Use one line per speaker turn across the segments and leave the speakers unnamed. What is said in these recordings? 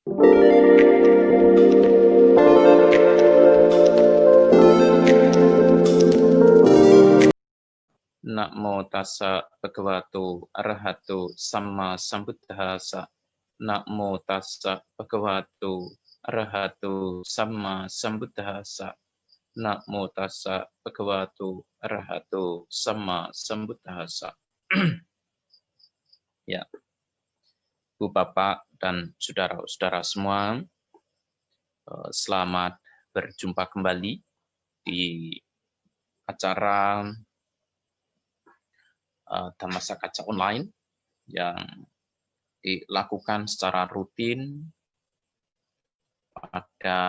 Namo tassa bhagavato arahato samma sambuddhassa. Namo tassa bhagavato arahato samma sambuddhassa. Namo tassa bhagavato arahato samma sambuddhassa. Ya, Bu Bapak dan saudara-saudara semua, selamat berjumpa kembali di acara Dhammasakaca Online yang dilakukan secara rutin pada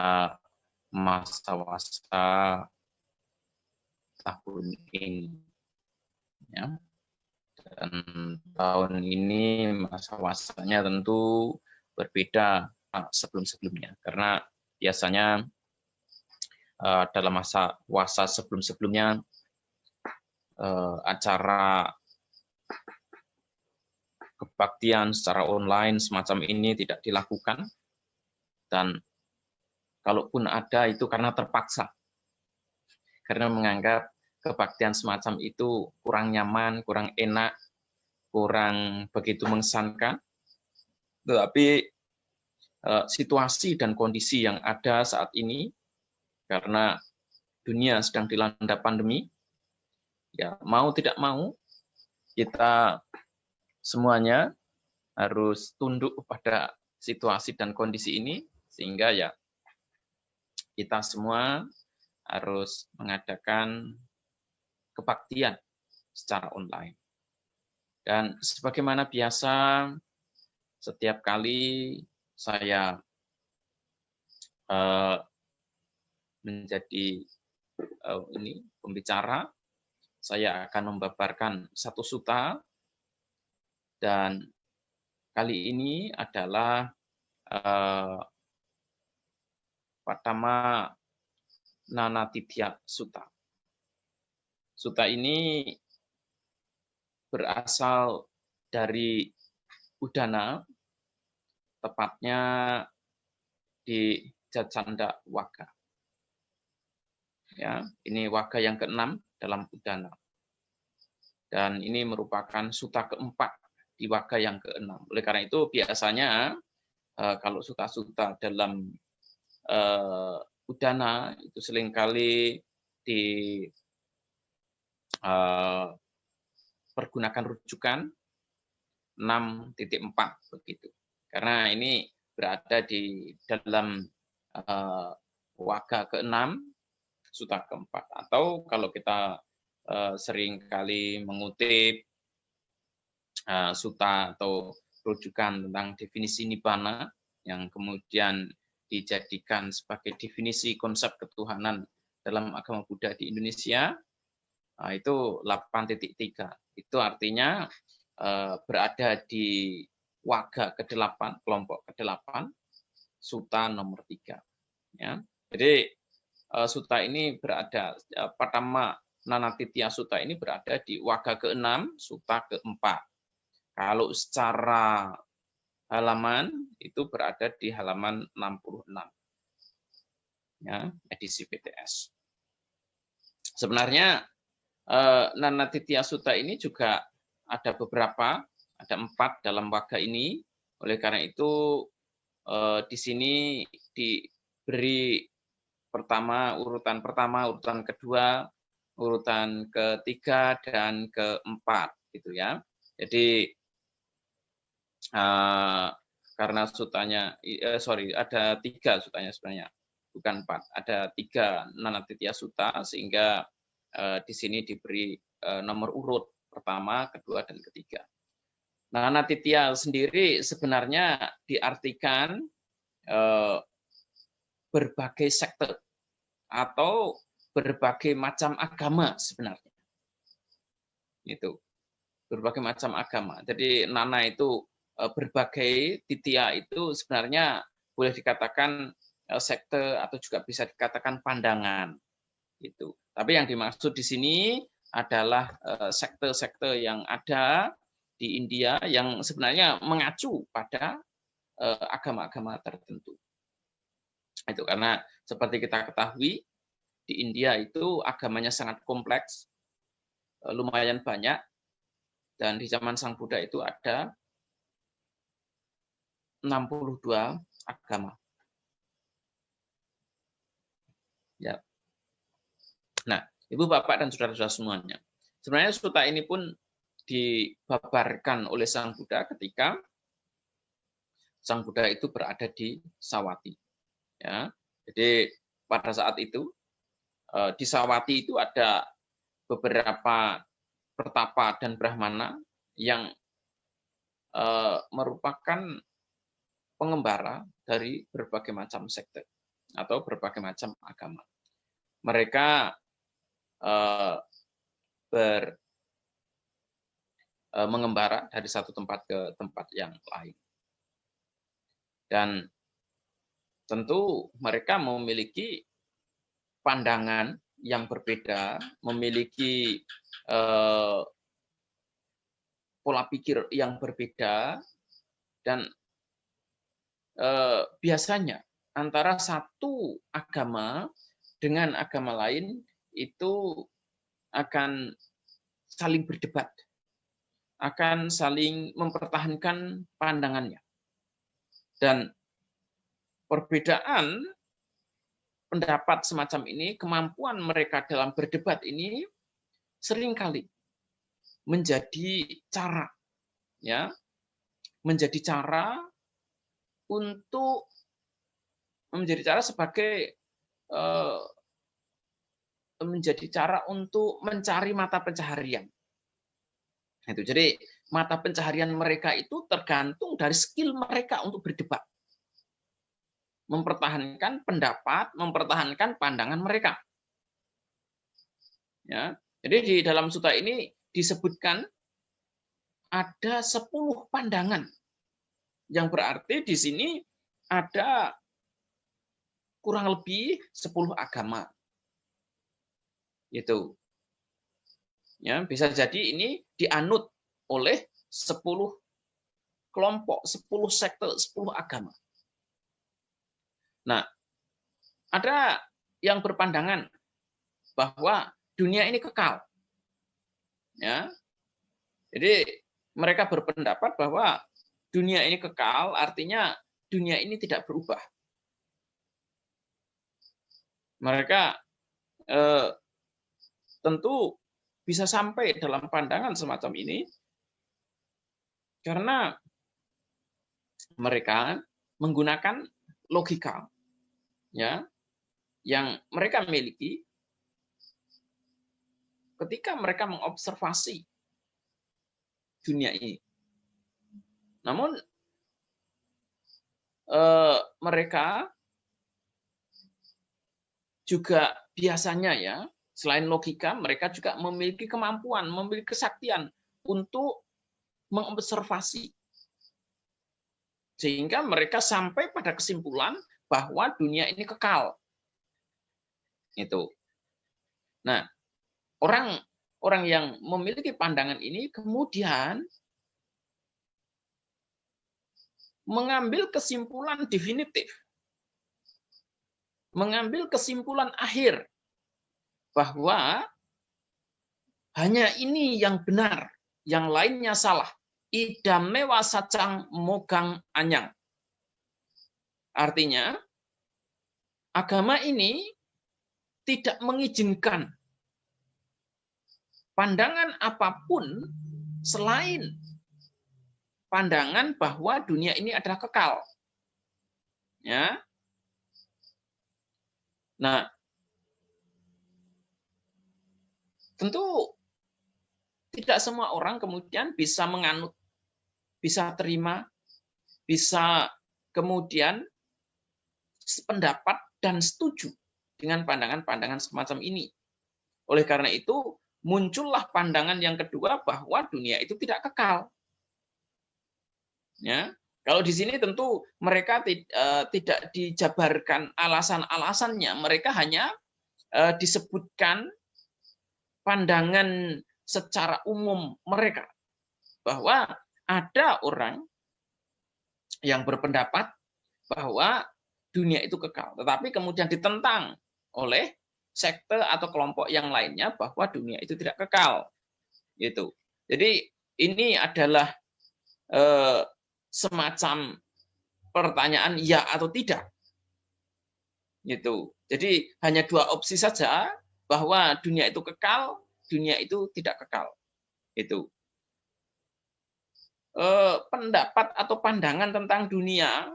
masa-masa tahun ini. Ya. Dan tahun ini masa-masanya tentu berbeda sebelum-sebelumnya, karena biasanya dalam masa puasa sebelum-sebelumnya acara kebaktian secara online semacam ini tidak dilakukan, dan kalaupun ada itu karena terpaksa, karena menganggap kebaktian semacam itu kurang nyaman, kurang enak, kurang begitu mengesankan. Tetapi situasi dan kondisi yang ada saat ini, karena dunia sedang dilanda pandemi, ya mau tidak mau kita semuanya harus tunduk pada situasi dan kondisi ini, sehingga ya kita semua harus mengadakan kebaktian secara online. Dan sebagaimana biasa, setiap kali saya menjadi pembicara, saya akan membabarkan satu sutta, dan kali ini adalah Patama Nanatithya Sutta. Sutta ini berasal dari Udana, tepatnya di Jacanda Wagga. Ya, ini Wagga yang ke-6 dalam Udana. Dan ini merupakan sutta keempat di Wagga yang ke-6. Oleh karena itu biasanya kalau sutta-sutta dalam Udana itu seringkali pergunakan rujukan 6.4 begitu. Karena ini berada di dalam Wagga ke-6, sutta keempat. Atau kalau kita seringkali mengutip sutta atau rujukan tentang definisi Nibbana yang kemudian dijadikan sebagai definisi konsep ketuhanan dalam agama Buddha di Indonesia, itu 8.3. Itu artinya berada di Wagga ke-8, kelompok ke-8, sutta nomor 3. Ya. Jadi sutta ini berada, Patama Nanatithya Sutta ini berada di Wagga ke-6, sutta ke-4. Kalau secara halaman itu berada di halaman 66. Ya, edisi PTS. Sebenarnya Nanatithya Sutta ini juga ada beberapa, ada 4 dalam Wagga ini. Oleh karena itu di sini diberi urutan pertama, urutan kedua, urutan ketiga, dan keempat, gitu ya. Jadi karena sutanya, ada 3 sutanya sebenarnya, bukan 4, ada 3 Nanatithya Sutta, sehingga di sini diberi nomor urut pertama, kedua, dan ketiga. Nanatithya sendiri sebenarnya diartikan berbagai sekte atau berbagai macam agama sebenarnya. Itu berbagai macam agama. Jadi nana itu berbagai, titya itu sebenarnya boleh dikatakan sekte atau juga bisa dikatakan pandangan. Itu. Tapi yang dimaksud di sini adalah sekte-sekte yang ada di India yang sebenarnya mengacu pada agama-agama tertentu. Itu karena seperti kita ketahui di India itu agamanya sangat kompleks, lumayan banyak, dan di zaman Sang Buddha itu ada 62 agama. Ya. Nah, Ibu, Bapak, dan saudara-saudara semuanya. Sebenarnya sutta ini pun dibabarkan oleh Sang Buddha ketika Sang Buddha itu berada di Sawati. Ya, jadi pada saat itu di Sawati itu ada beberapa pertapa dan brahmana yang merupakan pengembara dari berbagai macam sekte atau berbagai macam agama. Mereka mengembara dari satu tempat ke tempat yang lain. Dan tentu mereka memiliki pandangan yang berbeda, memiliki pola pikir yang berbeda, dan biasanya antara satu agama dengan agama lain itu akan saling berdebat, akan saling mempertahankan pandangannya. Dan perbedaan pendapat semacam ini, kemampuan mereka dalam berdebat ini seringkali menjadi cara, ya, menjadi cara untuk mencari mata pencaharian. Itu. Jadi mata pencaharian mereka itu tergantung dari skill mereka untuk berdebat, mempertahankan pendapat, mempertahankan pandangan mereka. Ya, jadi di dalam sutta ini disebutkan ada 10 pandangan, yang berarti di sini ada kurang lebih 10 agama. Itu. Ya, bisa jadi ini dianut oleh 10 kelompok, 10 sekte, 10 agama. Nah, ada yang berpandangan bahwa dunia ini kekal. Ya. Jadi mereka berpendapat bahwa dunia ini kekal, artinya dunia ini tidak berubah. Mereka tentu bisa sampai dalam pandangan semacam ini karena mereka menggunakan logika, ya, yang mereka miliki ketika mereka mengobservasi dunia ini. Namun mereka juga biasanya, ya, selain logika, mereka juga memiliki kemampuan, memiliki kesaktian untuk mengobservasi. Sehingga mereka sampai pada kesimpulan bahwa dunia ini kekal. Itu. Nah, orang yang memiliki pandangan ini kemudian mengambil kesimpulan definitif, mengambil kesimpulan akhir bahwa hanya ini yang benar, yang lainnya salah. Idame wasacang mogang anyang. Artinya, agama ini tidak mengizinkan pandangan apapun selain pandangan bahwa dunia ini adalah kekal. Ya. Nah, tentu tidak semua orang kemudian bisa menganut, bisa terima, bisa kemudian sependapat dan setuju dengan pandangan-pandangan semacam ini. Oleh karena itu, muncullah pandangan yang kedua bahwa dunia itu tidak kekal. Ya, kalau di sini tentu mereka tidak dijabarkan alasan-alasannya, mereka hanya disebutkan pandangan secara umum mereka bahwa ada orang yang berpendapat bahwa dunia itu kekal, tetapi kemudian ditentang oleh sekte atau kelompok yang lainnya bahwa dunia itu tidak kekal. Gitu. Jadi ini adalah semacam pertanyaan ya atau tidak. Gitu. Jadi hanya dua opsi saja, bahwa dunia itu kekal, dunia itu tidak kekal. Itu. Pendapat atau pandangan tentang dunia,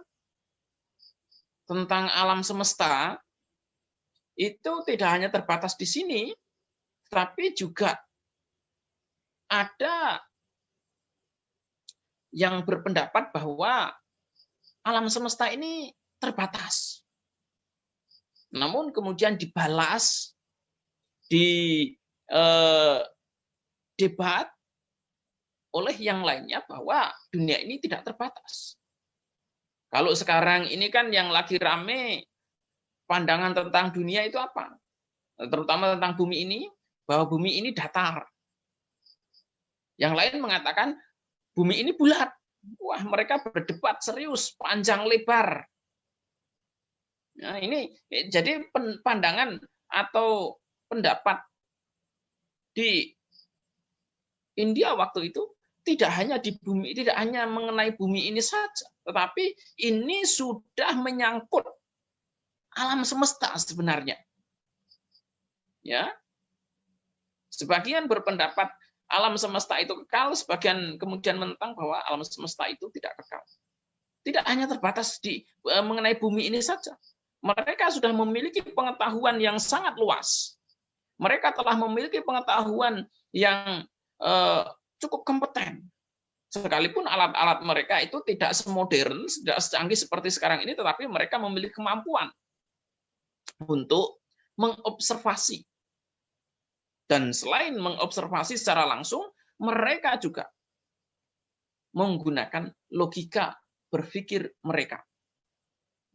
tentang alam semesta, itu tidak hanya terbatas di sini, tapi juga ada yang berpendapat bahwa alam semesta ini terbatas. Namun kemudian dibalas di debat oleh yang lainnya bahwa dunia ini tidak terbatas. Kalau sekarang ini kan yang lagi rame pandangan tentang dunia itu apa? Terutama tentang bumi ini, bahwa bumi ini datar. Yang lain mengatakan bumi ini bulat. Wah, mereka berdebat serius, panjang lebar. Nah, ini jadi pandangan atau pendapat di India waktu itu tidak hanya di bumi, tidak hanya mengenai bumi ini saja, tetapi ini sudah menyangkut alam semesta sebenarnya. Ya. Sebagian berpendapat alam semesta itu kekal, sebagian kemudian menentang bahwa alam semesta itu tidak kekal. Tidak hanya terbatas di mengenai bumi ini saja. Mereka sudah memiliki pengetahuan yang sangat luas. Mereka telah memiliki pengetahuan yang cukup kompeten. Sekalipun alat-alat mereka itu tidak semodern, tidak secanggih seperti sekarang ini, tetapi mereka memiliki kemampuan untuk mengobservasi. Dan selain mengobservasi secara langsung, mereka juga menggunakan logika berpikir mereka.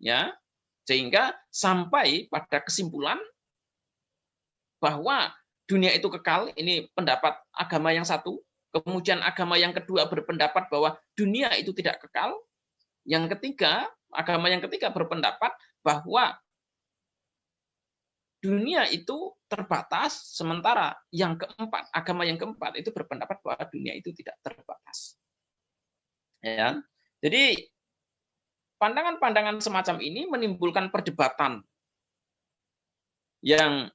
Ya, sehingga sampai pada kesimpulan bahwa dunia itu kekal, ini pendapat agama yang satu. Kemudian agama yang kedua berpendapat bahwa dunia itu tidak kekal. Yang ketiga, agama yang ketiga berpendapat bahwa dunia itu terbatas, sementara yang keempat, agama yang keempat itu berpendapat bahwa dunia itu tidak terbatas. Ya. Jadi pandangan-pandangan semacam ini menimbulkan perdebatan yang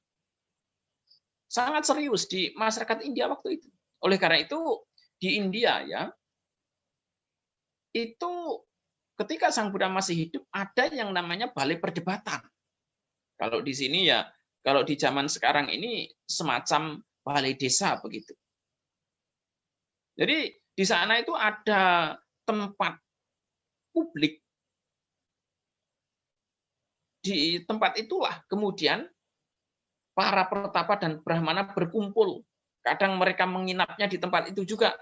sangat serius di masyarakat India waktu itu. Oleh karena itu di India ya, itu ketika Sang Buddha masih hidup ada yang namanya balai perdebatan. Kalau di sini ya, kalau di zaman sekarang ini semacam balai desa begitu. Jadi di sana itu ada tempat publik. Di tempat itulah kemudian para pertapa dan brahmana berkumpul. Kadang mereka menginapnya di tempat itu juga.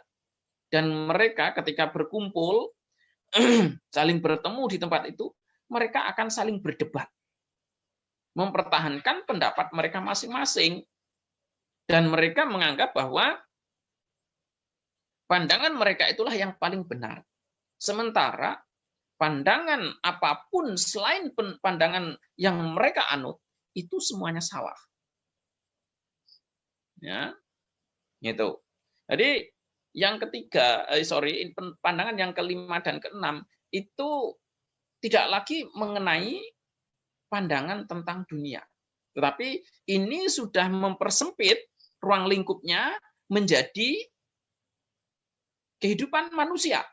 Dan mereka ketika berkumpul, saling bertemu di tempat itu, mereka akan saling berdebat. Mempertahankan pendapat mereka masing-masing. Dan mereka menganggap bahwa pandangan mereka itulah yang paling benar. Sementara pandangan apapun selain pandangan yang mereka anut, itu semuanya salah. Ya, gitu. Jadi yang ketiga, pandangan yang kelima dan keenam itu tidak lagi mengenai pandangan tentang dunia, tetapi ini sudah mempersempit ruang lingkupnya menjadi kehidupan manusia.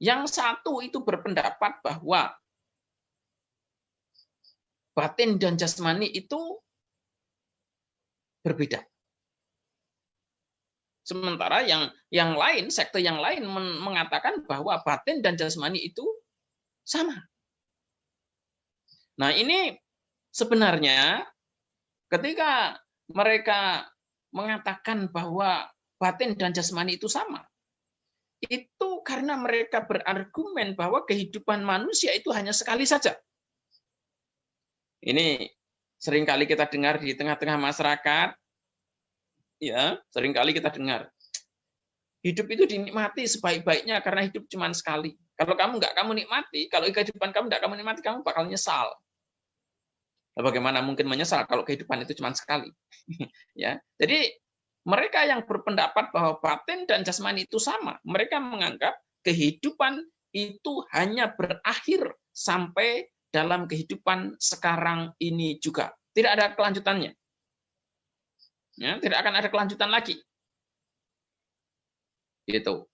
Yang satu itu berpendapat bahwa batin dan jasmani itu berbeda. Sementara yang lain, sekte yang lain mengatakan bahwa batin dan jasmani itu sama. Nah, ini sebenarnya ketika mereka mengatakan bahwa batin dan jasmani itu sama, itu karena mereka berargumen bahwa kehidupan manusia itu hanya sekali saja. Ini seringkali kita dengar di tengah-tengah masyarakat, ya, seringkali kita dengar. Hidup itu dinikmati sebaik-baiknya karena hidup cuma sekali. Kalau kamu nggak kamu nikmati, kalau kehidupan kamu nggak kamu nikmati, kamu bakal nyesal. Bagaimana mungkin menyesal kalau kehidupan itu cuma sekali? Ya, jadi mereka yang berpendapat bahwa batin dan jasmani itu sama, mereka menganggap kehidupan itu hanya berakhir sampai dalam kehidupan sekarang ini juga. Tidak ada kelanjutannya. Ya, tidak akan ada kelanjutan lagi. Gitu.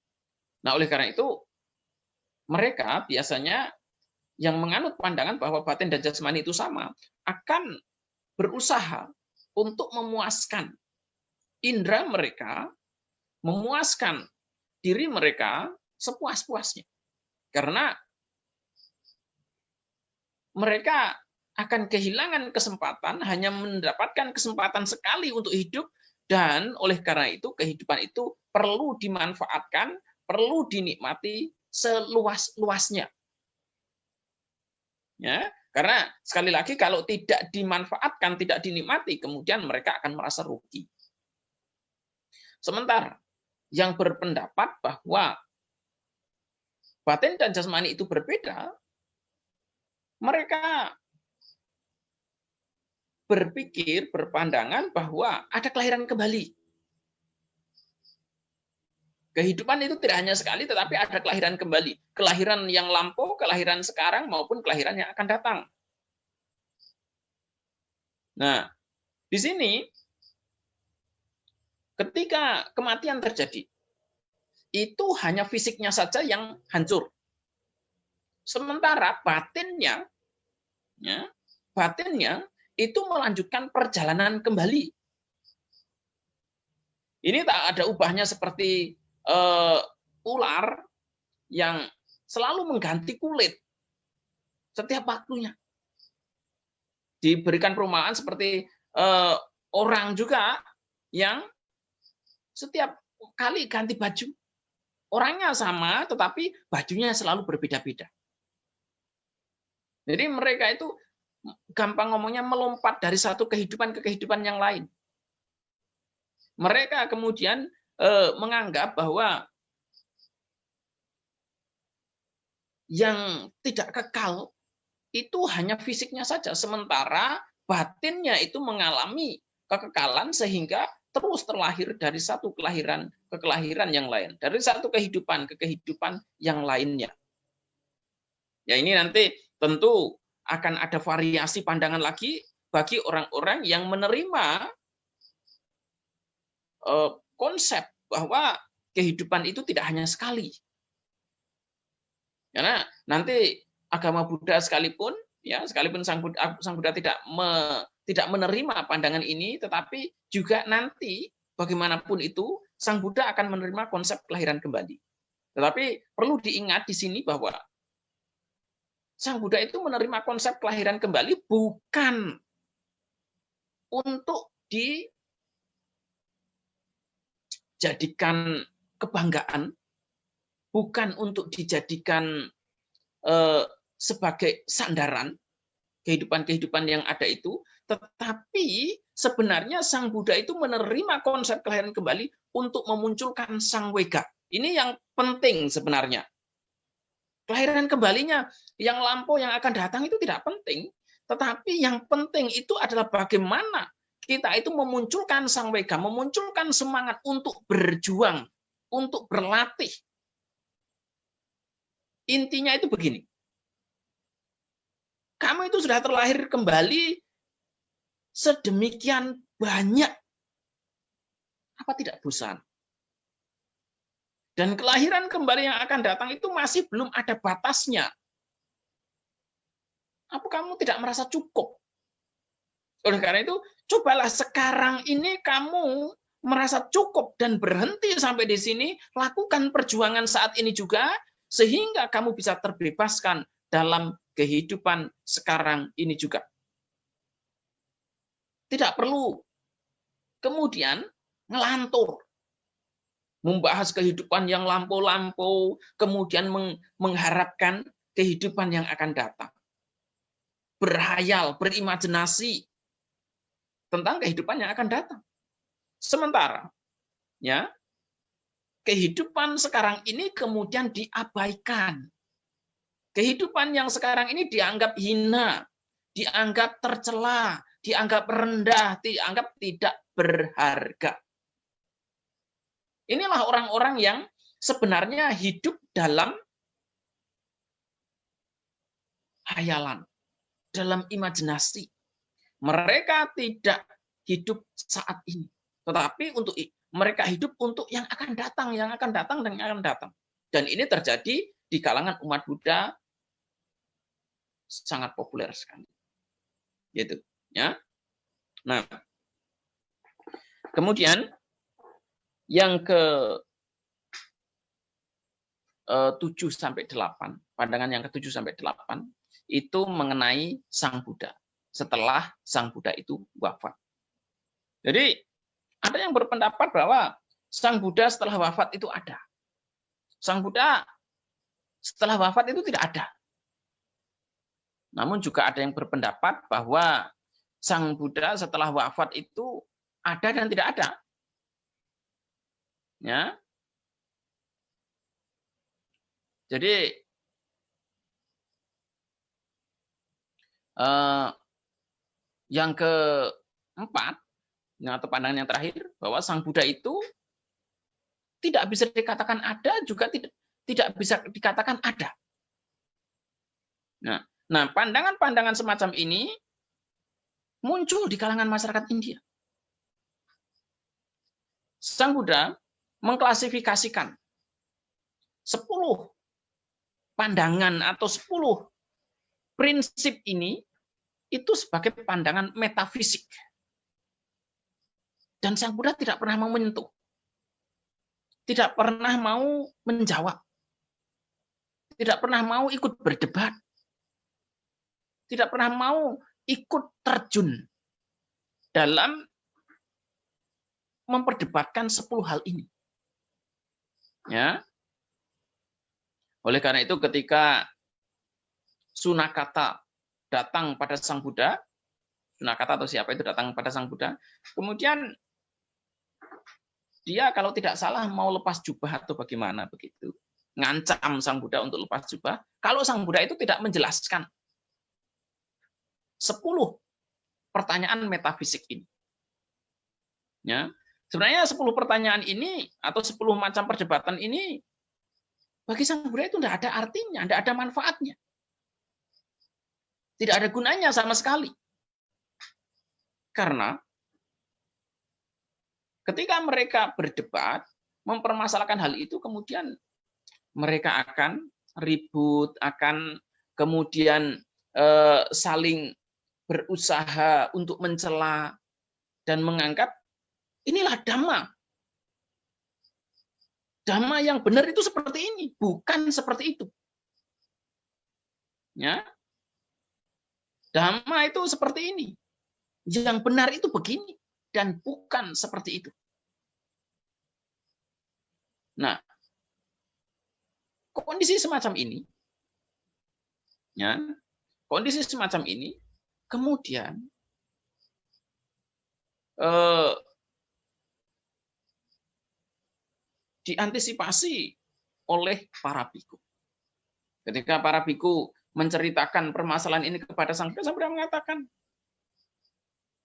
Nah, oleh karena itu mereka biasanya yang menganut pandangan bahwa batin dan jasmani itu sama akan berusaha untuk memuaskan indera mereka, memuaskan diri mereka sepuas-puasnya. Karena mereka akan kehilangan kesempatan, hanya mendapatkan kesempatan sekali untuk hidup, dan oleh karena itu kehidupan itu perlu dimanfaatkan, perlu dinikmati seluas-luasnya. Ya, karena sekali lagi kalau tidak dimanfaatkan, tidak dinikmati, kemudian mereka akan merasa rugi. Sementara yang berpendapat bahwa batin dan jasmani itu berbeda, mereka berpikir, berpandangan bahwa ada kelahiran kembali. Kehidupan itu tidak hanya sekali, tetapi ada kelahiran kembali. Kelahiran yang lampau, kelahiran sekarang, maupun kelahiran yang akan datang. Nah, di sini, ketika kematian terjadi, itu hanya fisiknya saja yang hancur. Sementara batinnya, ya, batinnya itu melanjutkan perjalanan kembali. Ini tak ada ubahnya seperti ular yang selalu mengganti kulit setiap waktunya. Diberikan perumpamaan seperti orang juga yang setiap kali ganti baju. Orangnya sama, tetapi bajunya selalu berbeda-beda. Jadi mereka itu gampang ngomongnya melompat dari satu kehidupan ke kehidupan yang lain. Mereka kemudian menganggap bahwa yang tidak kekal itu hanya fisiknya saja, sementara batinnya itu mengalami kekekalan sehingga terus terlahir dari satu kelahiran ke kelahiran yang lain, dari satu kehidupan ke kehidupan yang lainnya. Ya, ini nanti tentu akan ada variasi pandangan lagi bagi orang-orang yang menerima konsep bahwa kehidupan itu tidak hanya sekali. Karena nanti agama Buddha sekalipun, ya sekalipun Sang Buddha tidak menerima pandangan ini, tetapi juga nanti bagaimanapun itu Sang Buddha akan menerima konsep kelahiran kembali. Tetapi perlu diingat di sini bahwa Sang Buddha itu menerima konsep kelahiran kembali bukan untuk dijadikan kebanggaan, bukan untuk dijadikan sebagai sandaran kehidupan-kehidupan yang ada itu, tetapi sebenarnya Sang Buddha itu menerima konsep kelahiran kembali untuk memunculkan Sang Wega. Ini yang penting sebenarnya. Kelahiran kembalinya yang lampau yang akan datang itu tidak penting, tetapi yang penting itu adalah bagaimana kita itu memunculkan Sang Wega, memunculkan semangat untuk berjuang, untuk berlatih. Intinya itu begini. Kamu itu sudah terlahir kembali sedemikian banyak. Apa tidak bosan? Dan kelahiran kembali yang akan datang itu masih belum ada batasnya. Apa kamu tidak merasa cukup? Oleh karena itu, cobalah sekarang ini kamu merasa cukup dan berhenti sampai di sini, lakukan perjuangan saat ini juga, sehingga kamu bisa terbebaskan dalam kehidupan sekarang ini juga. Tidak perlu kemudian ngelantur, membahas kehidupan yang lampau-lampau, kemudian mengharapkan kehidupan yang akan datang. Berhayal, berimajinasi tentang kehidupan yang akan datang. Sementara, ya, kehidupan sekarang ini kemudian diabaikan. Kehidupan yang sekarang ini dianggap hina, dianggap tercela, dianggap rendah, dianggap tidak berharga. Inilah orang-orang yang sebenarnya hidup dalam hayalan, dalam imajinasi. Mereka tidak hidup saat ini, tetapi untuk mereka hidup untuk yang akan datang, yang akan datang dan yang akan datang. Dan ini terjadi di kalangan umat Buddha sangat populer sekali. Gitu, ya. Nah, kemudian yang ke 7 sampai 8, pandangan yang ke-7 sampai 8 itu mengenai Sang Buddha setelah Sang Buddha itu wafat. Jadi ada yang berpendapat bahwa Sang Buddha setelah wafat itu ada. Sang Buddha setelah wafat itu tidak ada. Namun juga ada yang berpendapat bahwa Sang Buddha setelah wafat itu ada dan tidak ada. Ya. Jadi yang keempat, atau pandangan yang terakhir, bahwa Sang Buddha itu tidak bisa dikatakan ada, juga tidak bisa dikatakan ada. Nah, pandangan-pandangan semacam ini muncul di kalangan masyarakat India. Sang Buddha mengklasifikasikan 10 pandangan atau 10 prinsip ini itu sebagai pandangan metafisik. Dan Sang Buddha tidak pernah mau menyentuh. Tidak pernah mau menjawab. Tidak pernah mau ikut berdebat. Tidak pernah mau ikut terjun dalam memperdebatkan 10 hal ini. Ya. Oleh karena itu ketika Sunakata datang pada Sang Buddha, Sunakata atau siapa itu datang pada Sang Buddha, kemudian dia kalau tidak salah mau lepas jubah atau bagaimana begitu. Ngancam Sang Buddha untuk lepas jubah. Kalau Sang Buddha itu tidak menjelaskan 10 pertanyaan metafisik ini. Ya. Sebenarnya 10 pertanyaan ini atau 10 macam perdebatan ini bagi Sang Buddha itu tidak ada artinya, tidak ada manfaatnya. Tidak ada gunanya sama sekali. Karena ketika mereka berdebat, mempermasalahkan hal itu, kemudian mereka akan ribut, akan kemudian saling berusaha untuk mencela dan menganggap inilah dhamma. Dhamma yang benar itu seperti ini, bukan seperti itu. Ya. Dhamma itu seperti ini. Yang benar itu begini dan bukan seperti itu. Nah, kondisi semacam ini, ya, kondisi semacam ini kemudian diantisipasi oleh para biku. Ketika para biku menceritakan permasalahan ini kepada Sang Buddha, Sang Buddha mengatakan,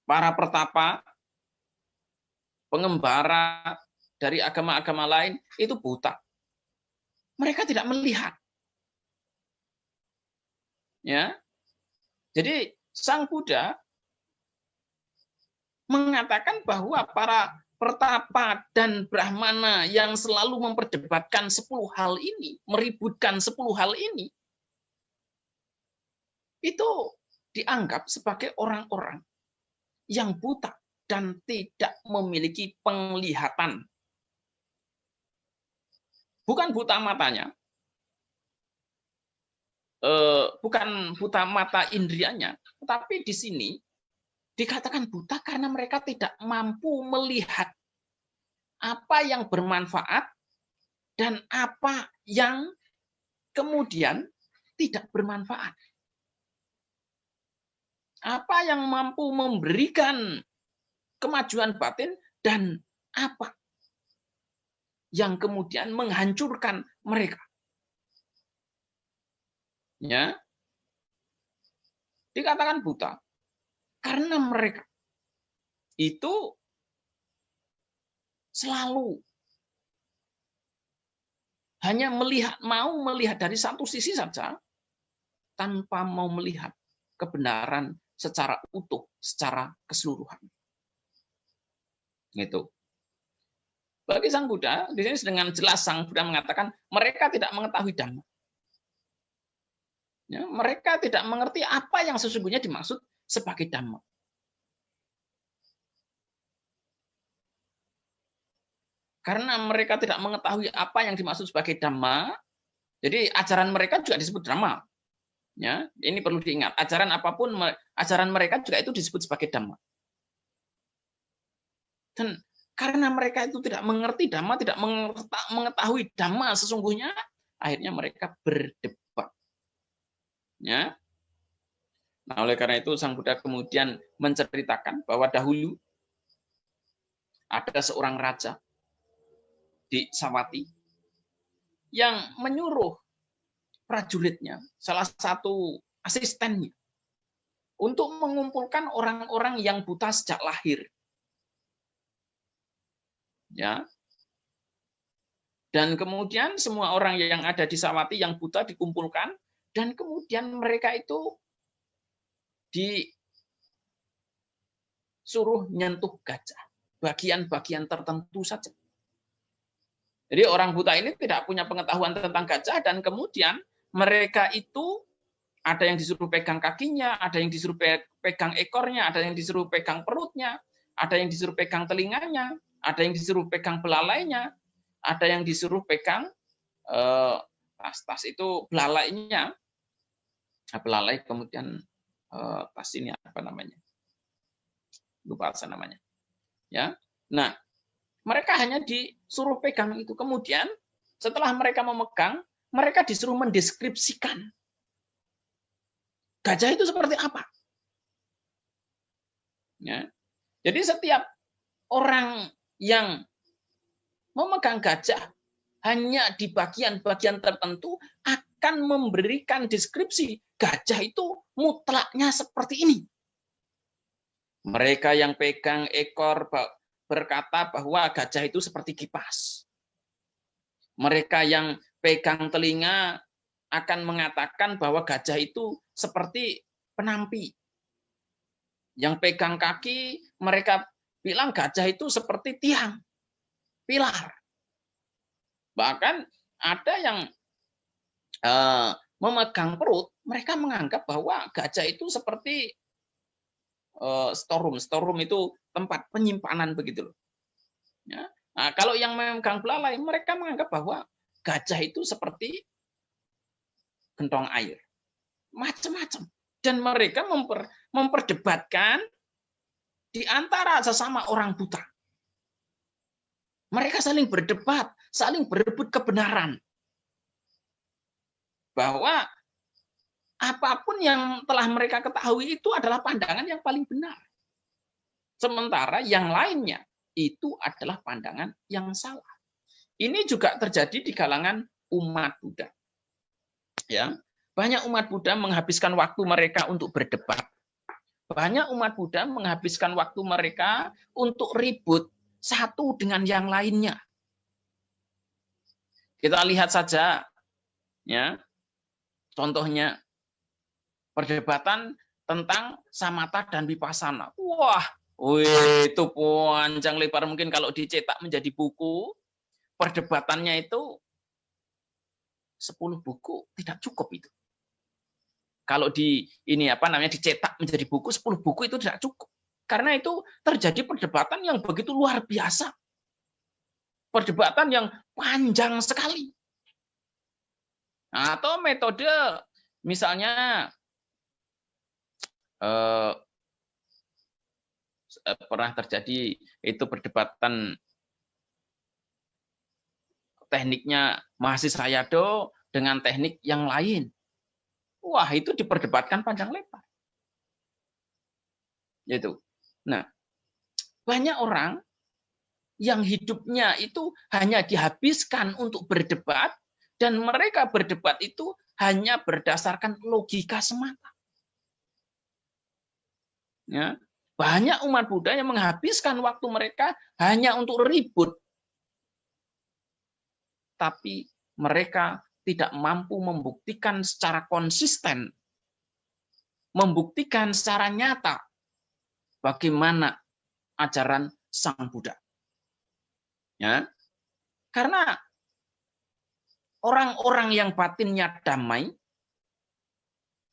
para pertapa, pengembara dari agama-agama lain itu buta. Mereka tidak melihat. Ya. Jadi Sang Buddha mengatakan bahwa para pertapa dan brahmana yang selalu memperdebatkan 10 hal ini, meributkan 10 hal ini, itu dianggap sebagai orang-orang yang buta dan tidak memiliki penglihatan. Bukan buta matanya, bukan buta mata indrianya, tetapi di sini dikatakan buta karena mereka tidak mampu melihat apa yang bermanfaat dan apa yang kemudian tidak bermanfaat. Apa yang mampu memberikan kemajuan batin dan apa yang kemudian menghancurkan mereka. Ya, dikatakan buta karena mereka itu selalu hanya mau melihat dari satu sisi saja tanpa mau melihat kebenaran secara utuh, secara keseluruhan. Gitu. Bagi Sang Buddha, di sini dengan jelas Sang Buddha mengatakan mereka tidak mengetahui Dhamma. Ya, mereka tidak mengerti apa yang sesungguhnya dimaksud sebagai Dhamma. Karena mereka tidak mengetahui apa yang dimaksud sebagai Dhamma, jadi ajaran mereka juga disebut Dhamma. Ya, ini perlu diingat. Ajaran mereka juga itu disebut sebagai Dhamma. Dan karena mereka itu tidak mengerti Dhamma, tidak mengetahui Dhamma sesungguhnya, akhirnya mereka berdebat. Ya. Nah, oleh karena itu Sang Buddha kemudian menceritakan bahwa dahulu ada seorang raja di Sawati yang menyuruh prajuritnya, salah satu asistennya, untuk mengumpulkan orang-orang yang buta sejak lahir. Ya. Dan kemudian semua orang yang ada di Sawati yang buta dikumpulkan, dan kemudian mereka itu disuruh nyentuh gajah, bagian-bagian tertentu saja. Jadi orang buta ini tidak punya pengetahuan tentang gajah, dan kemudian mereka itu ada yang disuruh pegang kakinya, ada yang disuruh pegang ekornya, ada yang disuruh pegang perutnya, ada yang disuruh pegang telinganya, ada yang disuruh pegang belalainya, ada yang disuruh pegang tas itu belalainya. Belalai kemudian tas ini apa namanya? Lupa saya namanya. Ya. Nah, mereka hanya disuruh pegang itu. Kemudian setelah mereka memegang, mereka disuruh mendeskripsikan gajah itu seperti apa. Ya. Jadi setiap orang yang memegang gajah hanya di bagian-bagian tertentu akan memberikan deskripsi gajah itu mutlaknya seperti ini. Mereka yang pegang ekor berkata bahwa gajah itu seperti kipas. Mereka yang pegang telinga akan mengatakan bahwa gajah itu seperti penampi. Yang pegang kaki, mereka bilang gajah itu seperti tiang, pilar. Bahkan ada yang memegang perut, mereka menganggap bahwa gajah itu seperti storeroom. Storeroom itu tempat penyimpanan begitu loh. Ya. Nah, kalau yang memegang belalai, mereka menganggap bahwa gajah itu seperti gentong air. Macam-macam. Dan mereka memperdebatkan di antara sesama orang buta. Mereka saling berdebat, saling berebut kebenaran. Bahwa apapun yang telah mereka ketahui itu adalah pandangan yang paling benar. Sementara yang lainnya itu adalah pandangan yang salah. Ini juga terjadi di kalangan umat Buddha. Ya, banyak umat Buddha menghabiskan waktu mereka untuk berdebat. Banyak umat Buddha menghabiskan waktu mereka untuk ribut satu dengan yang lainnya. Kita lihat saja, ya, contohnya perdebatan tentang samatha dan vipassana. Wah, itu panjang lebar, mungkin kalau dicetak menjadi buku, perdebatannya itu 10 buku tidak cukup itu. Kalau dicetak menjadi buku 10 buku itu tidak cukup. Karena itu terjadi perdebatan yang begitu luar biasa. Perdebatan yang panjang sekali. Nah, atau metode misalnya pernah terjadi itu perdebatan tekniknya mahasiswa Yado dengan teknik yang lain. Wah, itu diperdebatkan panjang lebar. Gitu. Nah, banyak orang yang hidupnya itu hanya dihabiskan untuk berdebat, dan mereka berdebat itu hanya berdasarkan logika semata. Ya. Banyak umat Buddha yang menghabiskan waktu mereka hanya untuk ribut, tapi mereka tidak mampu membuktikan secara konsisten, membuktikan secara nyata bagaimana ajaran Sang Buddha. Ya. Karena orang-orang yang batinnya damai,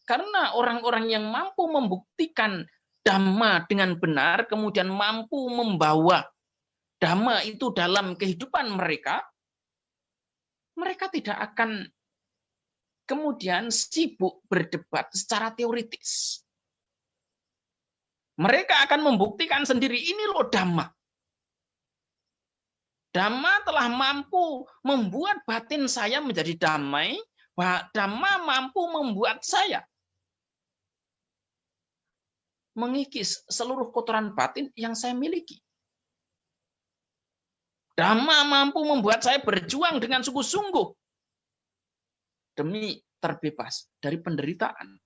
karena orang-orang yang mampu membuktikan Dhamma dengan benar, kemudian mampu membawa Dhamma itu dalam kehidupan mereka, mereka tidak akan kemudian sibuk berdebat secara teoritis. Mereka akan membuktikan sendiri, ini loh Dhamma. Dhamma telah mampu membuat batin saya menjadi damai, Dhamma mampu membuat saya mengikis seluruh kotoran batin yang saya miliki. Dhamma mampu membuat saya berjuang dengan sungguh-sungguh demi terbebas dari penderitaan.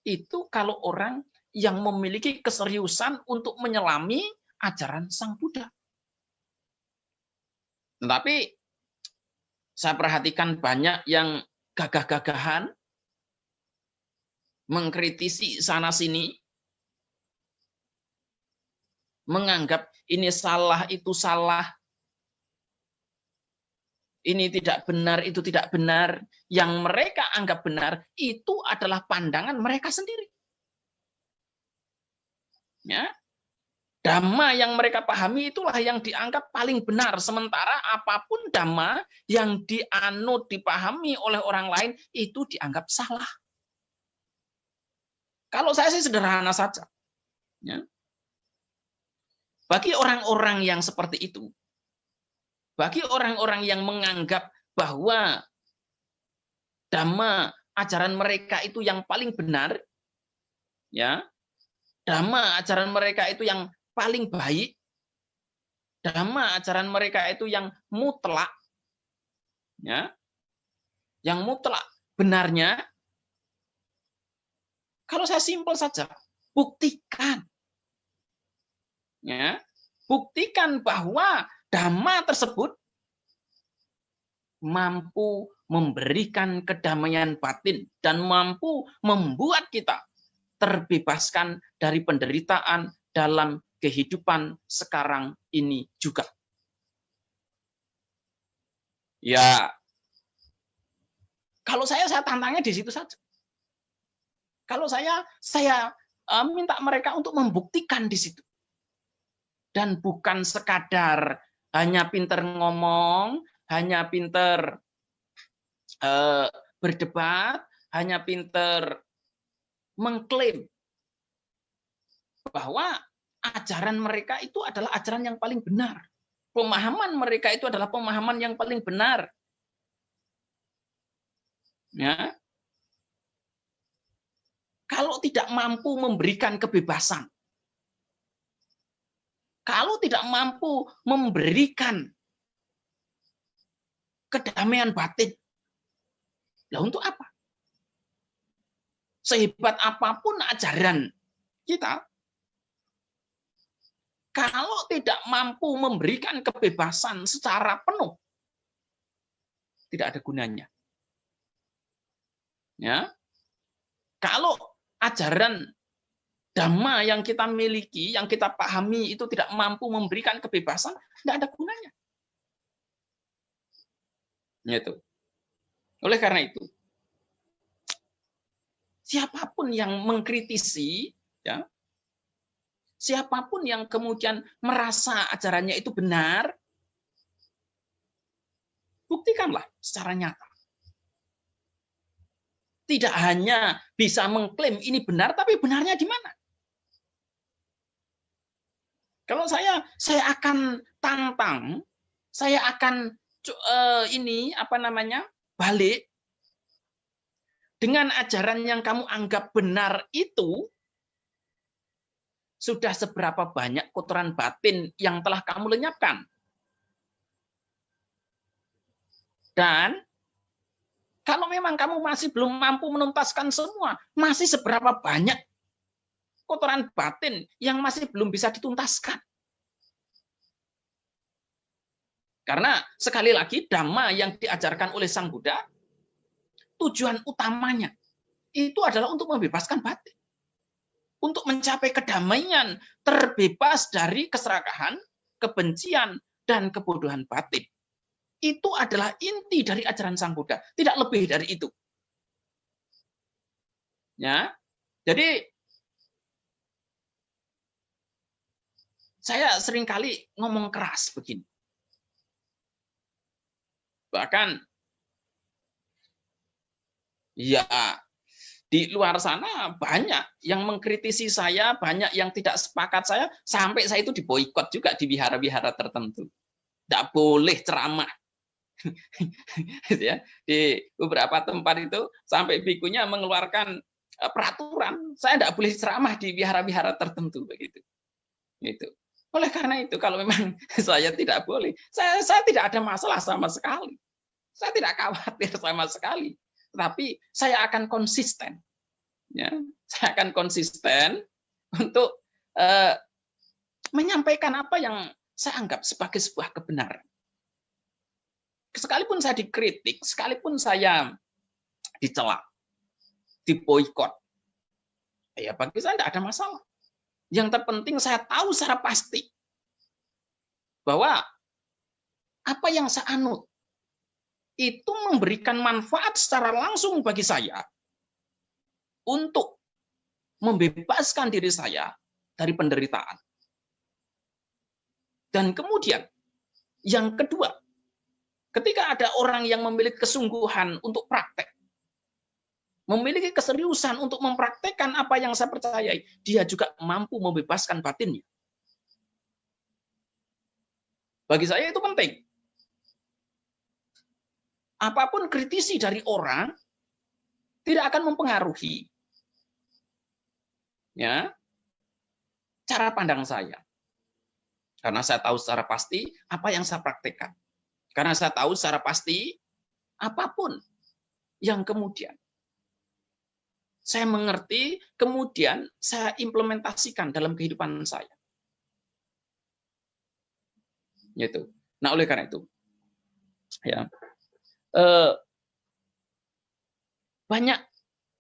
Itu kalau orang yang memiliki keseriusan untuk menyelami ajaran Sang Buddha. Tetapi saya perhatikan banyak yang gagah-gagahan, mengkritisi sana-sini, menganggap ini salah, itu salah, ini tidak benar, itu tidak benar. Yang mereka anggap benar, itu adalah pandangan mereka sendiri. Ya. Dhamma yang mereka pahami itulah yang dianggap paling benar. Sementara apapun Dhamma yang dianut, dipahami oleh orang lain, itu dianggap salah. Kalau saya sih sederhana saja. Ya. Bagi orang-orang yang seperti itu, bagi orang-orang yang menganggap bahwa Dhamma ajaran mereka itu yang paling benar, ya, Dhamma ajaran mereka itu yang paling baik, Dhamma ajaran mereka itu yang mutlak, ya, yang mutlak benarnya. Kalau saya simpel saja, buktikan. Ya, buktikan bahwa Dhamma tersebut mampu memberikan kedamaian batin dan mampu membuat kita terbebaskan dari penderitaan dalam kehidupan sekarang ini juga. Ya, kalau saya tantangnya di situ saja. Kalau saya minta mereka untuk membuktikan di situ. Dan bukan sekadar hanya pinter ngomong, hanya pinter berdebat, hanya pinter mengklaim bahwa ajaran mereka itu adalah ajaran yang paling benar. Pemahaman mereka itu adalah pemahaman yang paling benar. Ya. Kalau tidak mampu memberikan kebebasan, kalau tidak mampu memberikan kedamaian batin, lah untuk apa? Sehebat apapun ajaran kita, kalau tidak mampu memberikan kebebasan secara penuh, tidak ada gunanya. Ya, kalau ajaran Dhamma yang kita miliki, yang kita pahami itu tidak mampu memberikan kebebasan, tidak ada gunanya. Itu. Oleh karena itu, siapapun yang mengkritisi, ya, siapapun yang kemudian merasa ajarannya itu benar, buktikanlah secara nyata. Tidak hanya bisa mengklaim ini benar, tapi benarnya di mana? Kalau saya akan tantang, saya akan balik dengan ajaran yang kamu anggap benar itu, sudah seberapa banyak kotoran batin yang telah kamu lenyapkan. Dan kalau memang kamu masih belum mampu menuntaskan semua, masih seberapa banyak kotoran batin yang masih belum bisa dituntaskan. Karena sekali lagi Dhamma yang diajarkan oleh Sang Buddha, tujuan utamanya itu adalah untuk membebaskan batin. Untuk mencapai kedamaian, terbebas dari keserakahan, kebencian, dan kebodohan batin. Itu adalah inti dari ajaran Sang Buddha, tidak lebih dari itu. Ya, jadi saya seringkali ngomong keras begini. Bahkan ya di luar sana banyak yang mengkritisi saya, banyak yang tidak sepakat saya, sampai saya itu diboikot juga di wihara-wihara tertentu. Tidak boleh ceramah. Ya, di beberapa tempat itu sampai bikunya mengeluarkan peraturan, saya tidak boleh ceramah di wihara-wihara tertentu begitu. Gitu. Oleh karena itu, kalau memang saya tidak boleh, saya tidak ada masalah sama sekali. Saya tidak khawatir sama sekali. Tapi saya akan konsisten. Ya, saya akan konsisten untuk menyampaikan apa yang saya anggap sebagai sebuah kebenaran. Sekalipun saya dikritik, sekalipun saya dicela, diboikot, ya bagi saya tidak ada masalah. Yang terpenting saya tahu secara pasti bahwa apa yang saya anut itu memberikan manfaat secara langsung bagi saya untuk membebaskan diri saya dari penderitaan. Dan kemudian yang kedua, ketika ada orang yang memiliki kesungguhan untuk praktek, memiliki keseriusan untuk mempraktekkan apa yang saya percayai, dia juga mampu membebaskan batinnya. Bagi saya itu penting. Apapun kritisi dari orang tidak akan mempengaruhi ya cara pandang saya. Karena saya tahu secara pasti apa yang saya praktekkan. Karena saya tahu secara pasti apapun yang kemudian saya mengerti, kemudian saya implementasikan dalam kehidupan saya. Gitu. Nah, oleh karena itu, ya banyak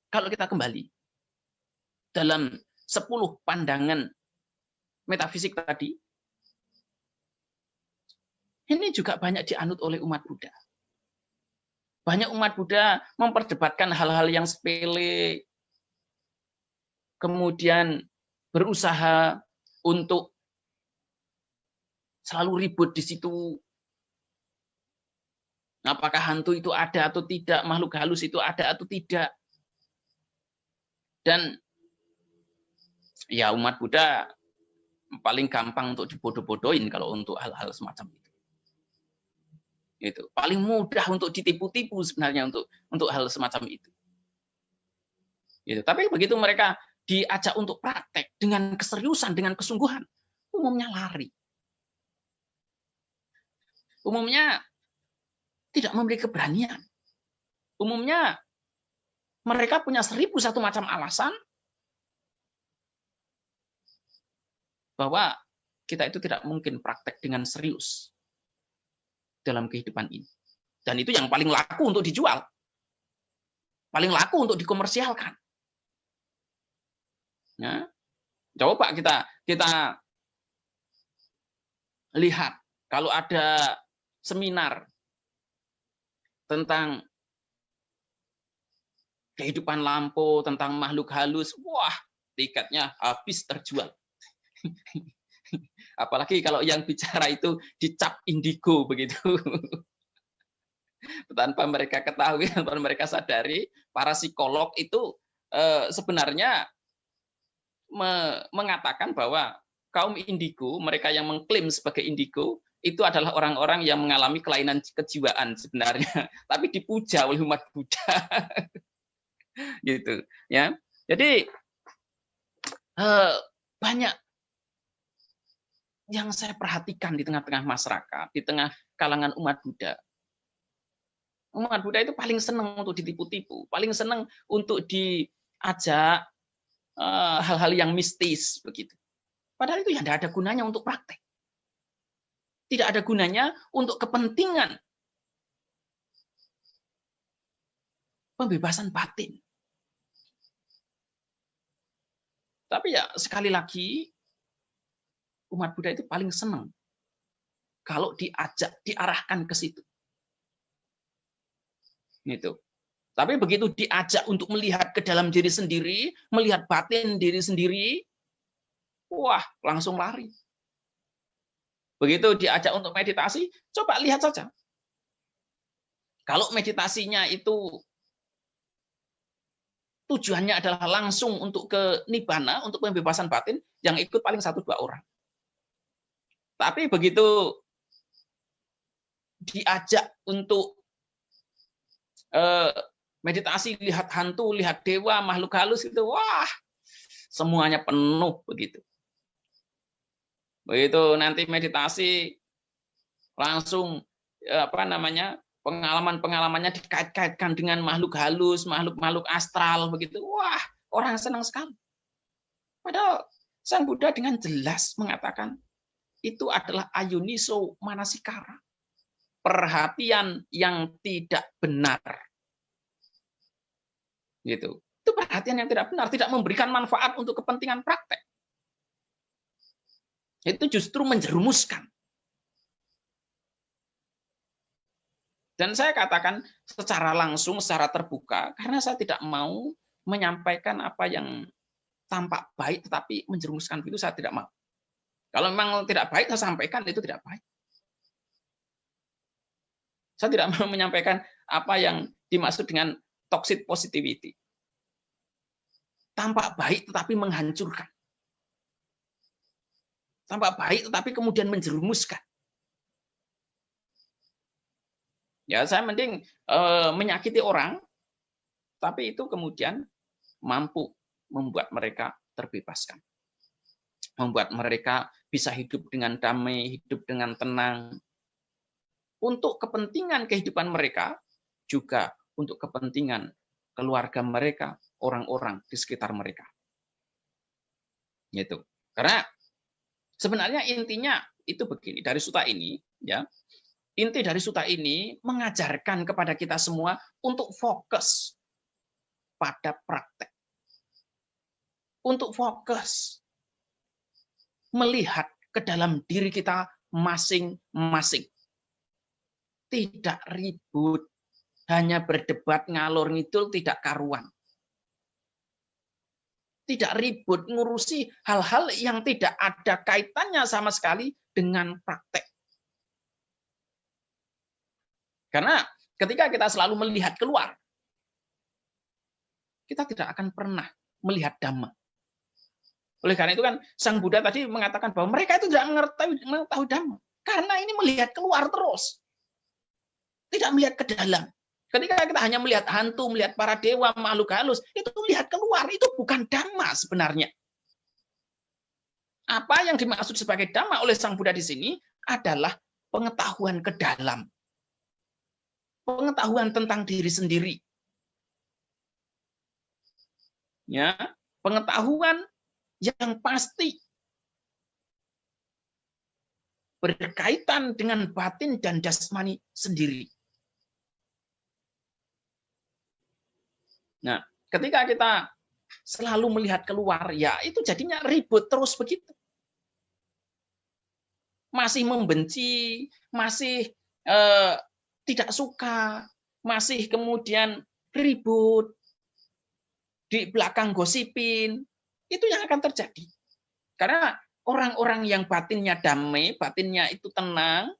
kalau kita kembali dalam 10 pandangan metafisik tadi, ini juga banyak dianut oleh umat Buddha. Banyak umat Buddha memperdebatkan hal-hal yang sepele, kemudian berusaha untuk selalu ribut di situ. Apakah hantu itu ada atau tidak, makhluk halus itu ada atau tidak. Dan ya umat Buddha paling gampang untuk dibodoh-bodohin kalau untuk hal-hal semacam itu. Itu paling mudah untuk ditipu-tipu sebenarnya untuk hal semacam itu. Gitu. Tapi begitu mereka diajak untuk praktek dengan keseriusan, dengan kesungguhan, umumnya lari. Umumnya tidak memiliki keberanian. Umumnya mereka punya 1001 macam alasan bahwa kita itu tidak mungkin praktek dengan serius dalam kehidupan ini. Dan itu yang paling laku untuk dijual. Paling laku untuk dikomersialkan. Ya. Coba kita lihat kalau ada seminar tentang kehidupan lampau, tentang makhluk halus, wah, tiketnya habis terjual. Apalagi kalau yang bicara itu dicap indigo begitu. Tanpa mereka ketahui, tanpa mereka sadari, para psikolog itu sebenarnya mengatakan bahwa kaum indigo, mereka yang mengklaim sebagai indigo, itu adalah orang-orang yang mengalami kelainan kejiwaan sebenarnya, tapi dipuja oleh umat Buddha. Gitu, ya. Jadi banyak yang saya perhatikan di tengah-tengah masyarakat, di tengah kalangan umat Buddha. Umat Buddha itu paling senang untuk ditipu-tipu, paling senang untuk diajak hal-hal yang mistis begitu. Padahal itu ya tidak ada gunanya untuk praktek. Tidak ada gunanya untuk kepentingan pembebasan batin. Tapi ya sekali lagi, umat Buddha itu paling senang kalau diajak, diarahkan ke situ. Gitu. Tapi begitu diajak untuk melihat ke dalam diri sendiri, melihat batin diri sendiri, wah, langsung lari. Begitu diajak untuk meditasi, coba lihat saja. Kalau meditasinya itu tujuannya adalah langsung untuk ke nibbana, untuk pembebasan batin, yang ikut paling 1-2 orang. Tapi begitu diajak untuk meditasi, lihat hantu, lihat dewa, makhluk halus itu, wah, semuanya penuh begitu. Begitu nanti meditasi langsung pengalaman-pengalamannya dikait-kaitkan dengan makhluk halus, makhluk-makhluk astral begitu. Wah, orang senang sekali. Padahal Sang Buddha dengan jelas mengatakan itu adalah ayuniso manasikara. Perhatian yang tidak benar. Gitu. Itu perhatian yang tidak benar, tidak memberikan manfaat untuk kepentingan praktek. Itu justru menjerumuskan. Dan saya katakan secara langsung, secara terbuka, karena saya tidak mau menyampaikan apa yang tampak baik tetapi menjerumuskan, itu saya tidak mau. Kalau memang tidak baik, saya sampaikan itu tidak baik. Saya tidak mau menyampaikan apa yang dimaksud dengan toxic positivity. Tampak baik tetapi menghancurkan. Tampak baik tetapi kemudian menjerumuskan. Ya, saya mending menyakiti orang, tapi itu kemudian mampu membuat mereka terbebaskan. Membuat mereka bisa hidup dengan damai, hidup dengan tenang. Untuk kepentingan kehidupan mereka, juga untuk kepentingan keluarga mereka, orang-orang di sekitar mereka. Gitu. Karena sebenarnya intinya itu begini, dari sutta ini, ya. Inti dari sutta ini mengajarkan kepada kita semua untuk fokus pada praktek. Untuk fokus melihat ke dalam diri kita masing-masing. Tidak ribut, hanya berdebat ngalor ngidul tidak karuan. Tidak ribut ngurusi hal-hal yang tidak ada kaitannya sama sekali dengan praktek. Karena ketika kita selalu melihat keluar, kita tidak akan pernah melihat Dhamma. Oleh karena itu kan Sang Buddha tadi mengatakan bahwa mereka itu tidak mengetahui Dhamma. Karena ini melihat keluar terus. Tidak melihat ke dalam. Ketika kita hanya melihat hantu, melihat para dewa, makhluk halus, itu melihat keluar, itu bukan Dhamma sebenarnya. Apa yang dimaksud sebagai Dhamma oleh Sang Buddha di sini adalah pengetahuan ke dalam. Pengetahuan tentang diri sendiri. Ya, pengetahuan yang pasti berkaitan dengan batin dan jasmani sendiri. Nah, ketika kita selalu melihat keluar, ya itu jadinya ribut terus begitu. Masih membenci, masih tidak suka, masih kemudian ribut, di belakang gosipin, itu yang akan terjadi. Karena orang-orang yang batinnya damai, batinnya itu tenang,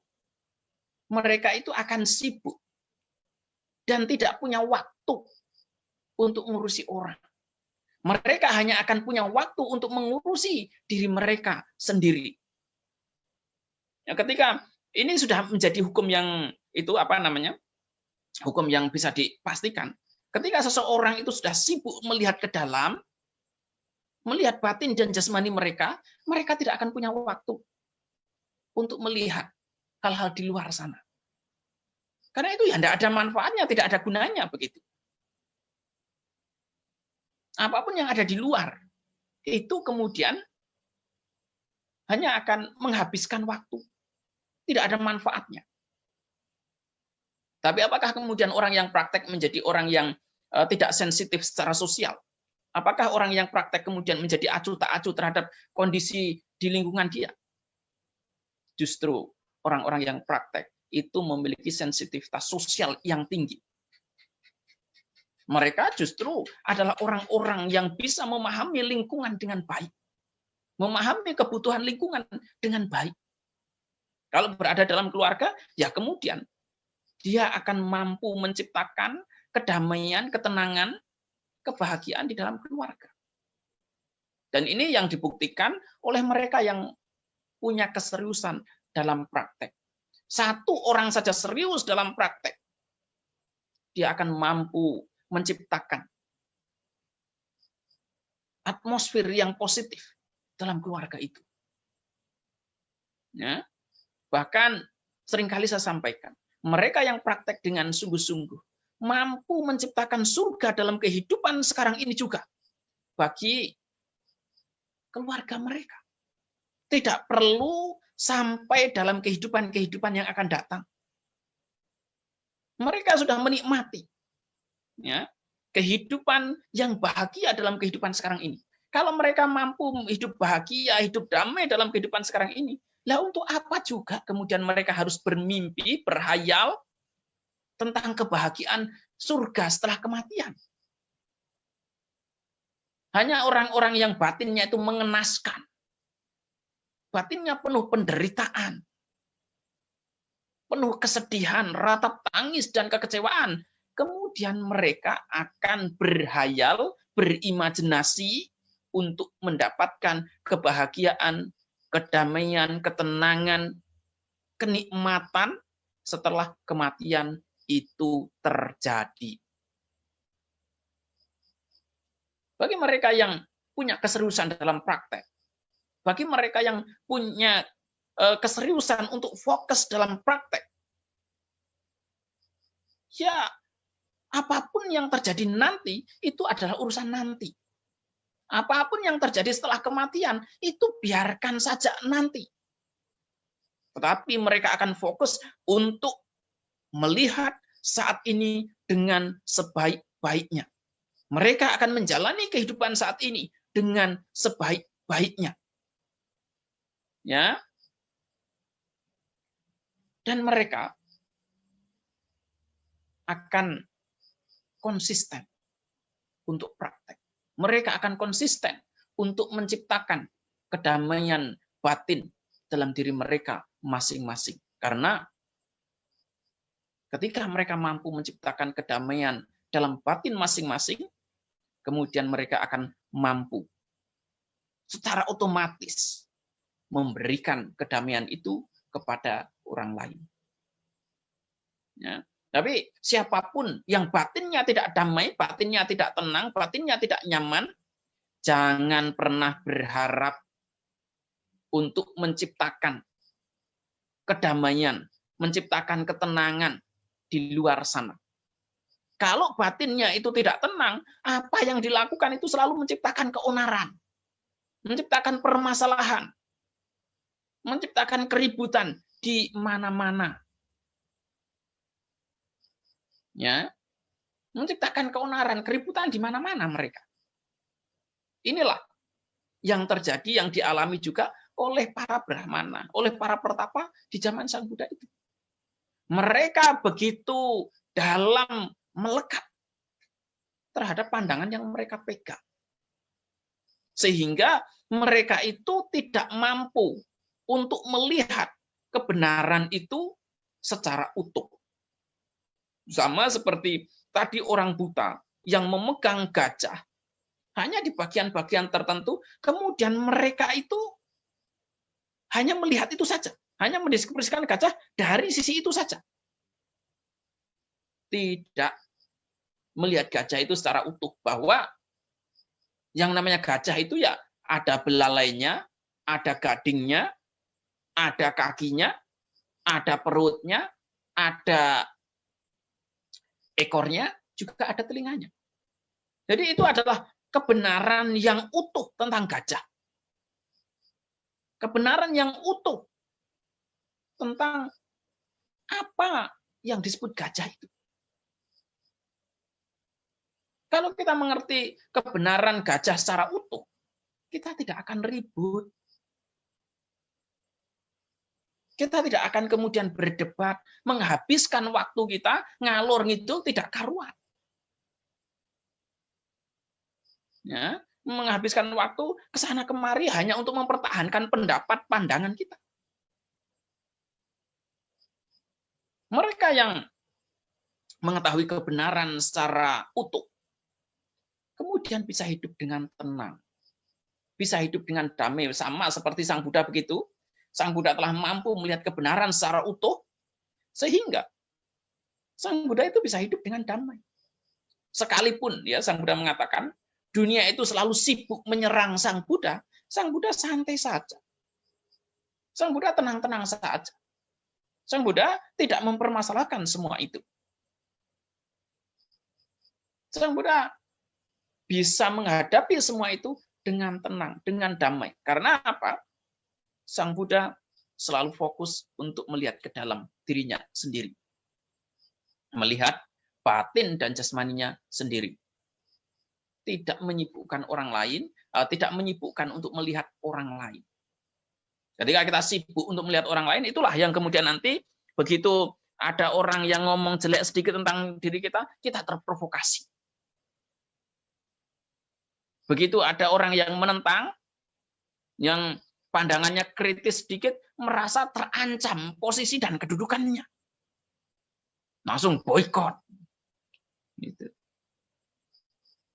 mereka itu akan sibuk dan tidak punya waktu untuk mengurusi orang. Mereka hanya akan punya waktu untuk mengurusi diri mereka sendiri. Ya, ketika ini sudah menjadi hukum yang itu hukum yang bisa dipastikan. Ketika seseorang itu sudah sibuk melihat ke dalam, melihat batin dan jasmani mereka, mereka tidak akan punya waktu untuk melihat hal-hal di luar sana. Karena itu ya tidak ada manfaatnya, tidak ada gunanya begitu. Apapun yang ada di luar, itu kemudian hanya akan menghabiskan waktu. Tidak ada manfaatnya. Tapi apakah kemudian orang yang praktek menjadi orang yang tidak sensitif secara sosial? Apakah orang yang praktek kemudian menjadi acuh tak acuh terhadap kondisi di lingkungan dia? Justru orang-orang yang praktek itu memiliki sensitivitas sosial yang tinggi. Mereka justru adalah orang-orang yang bisa memahami lingkungan dengan baik. Memahami kebutuhan lingkungan dengan baik. Kalau berada dalam keluarga, ya kemudian dia akan mampu menciptakan kedamaian, ketenangan, kebahagiaan di dalam keluarga. Dan ini yang dibuktikan oleh mereka yang punya keseriusan dalam praktek. Satu orang saja serius dalam praktek, dia akan mampu menciptakan atmosfer yang positif dalam keluarga itu. Ya. Bahkan seringkali saya sampaikan, mereka yang praktek dengan sungguh-sungguh mampu menciptakan surga dalam kehidupan sekarang ini juga bagi keluarga mereka. Tidak perlu sampai dalam kehidupan-kehidupan yang akan datang. Mereka sudah menikmati ya, kehidupan yang bahagia dalam kehidupan sekarang ini. Kalau mereka mampu hidup bahagia, hidup damai dalam kehidupan sekarang ini, lah untuk apa juga kemudian mereka harus bermimpi, berhayal tentang kebahagiaan surga setelah kematian. Hanya orang-orang yang batinnya itu mengenaskan. Batinnya penuh penderitaan. Penuh kesedihan, ratap tangis, dan kekecewaan. Kemudian mereka akan berhayal, berimajinasi untuk mendapatkan kebahagiaan, kedamaian, ketenangan, kenikmatan setelah kematian itu terjadi. Bagi mereka yang punya keseriusan dalam praktek, bagi mereka yang punya keseriusan untuk fokus dalam praktek, ya apapun yang terjadi nanti itu adalah urusan nanti. Apapun yang terjadi setelah kematian itu biarkan saja nanti. Tetapi mereka akan fokus untuk melihat saat ini dengan sebaik-baiknya. Mereka akan menjalani kehidupan saat ini dengan sebaik-baiknya. Ya. Dan mereka akan konsisten untuk praktek. Mereka akan konsisten untuk menciptakan kedamaian batin dalam diri mereka masing-masing. Karena ketika mereka mampu menciptakan kedamaian dalam batin masing-masing, kemudian mereka akan mampu secara otomatis memberikan kedamaian itu kepada orang lain. Ya. Tapi siapapun yang batinnya tidak damai, batinnya tidak tenang, batinnya tidak nyaman, jangan pernah berharap untuk menciptakan kedamaian, menciptakan ketenangan di luar sana. Kalau batinnya itu tidak tenang, apa yang dilakukan itu selalu menciptakan keonaran, menciptakan permasalahan, menciptakan keributan di mana-mana. Ya, menciptakan keonaran, keributan di mana-mana mereka. Inilah yang terjadi, yang dialami juga oleh para Brahmana, oleh para pertapa di zaman Sang Buddha itu. Mereka begitu dalam melekat terhadap pandangan yang mereka pegang. Sehingga mereka itu tidak mampu untuk melihat kebenaran itu secara utuh. Sama seperti tadi orang buta yang memegang gajah hanya di bagian-bagian tertentu, kemudian mereka itu hanya melihat itu saja, hanya mendeskripsikan gajah dari sisi itu saja. Tidak melihat gajah itu secara utuh, bahwa yang namanya gajah itu ya ada belalainya, ada gadingnya, Ada kakinya, ada perutnya, ada ekornya, juga ada telinganya. Jadi itu adalah kebenaran yang utuh tentang gajah. Kebenaran yang utuh tentang apa yang disebut gajah itu. Kalau kita mengerti kebenaran gajah secara utuh, kita tidak akan ribut. Kita tidak akan kemudian berdebat, menghabiskan waktu kita, ngalor ngidul tidak karuan. Ya, menghabiskan waktu ke sana kemari hanya untuk mempertahankan pendapat pandangan kita. Mereka yang mengetahui kebenaran secara utuh, kemudian bisa hidup dengan tenang. Bisa hidup dengan damai, sama seperti Sang Buddha begitu. Sang Buddha telah mampu melihat kebenaran secara utuh, sehingga Sang Buddha itu bisa hidup dengan damai. Sekalipun ya Sang Buddha mengatakan, dunia itu selalu sibuk menyerang Sang Buddha santai saja. Sang Buddha tenang-tenang saja. Sang Buddha tidak mempermasalahkan semua itu. Sang Buddha bisa menghadapi semua itu dengan tenang, dengan damai. Karena apa? Sang Buddha selalu fokus untuk melihat ke dalam dirinya sendiri. Melihat batin dan jasmaninya sendiri. Tidak menyibukkan orang lain, tidak menyibukkan untuk melihat orang lain. Ketika kita sibuk untuk melihat orang lain, itulah yang kemudian nanti begitu ada orang yang ngomong jelek sedikit tentang diri kita, kita terprovokasi. Begitu ada orang yang menentang, yang pandangannya kritis sedikit, merasa terancam posisi dan kedudukannya. Langsung boikot. Gitu.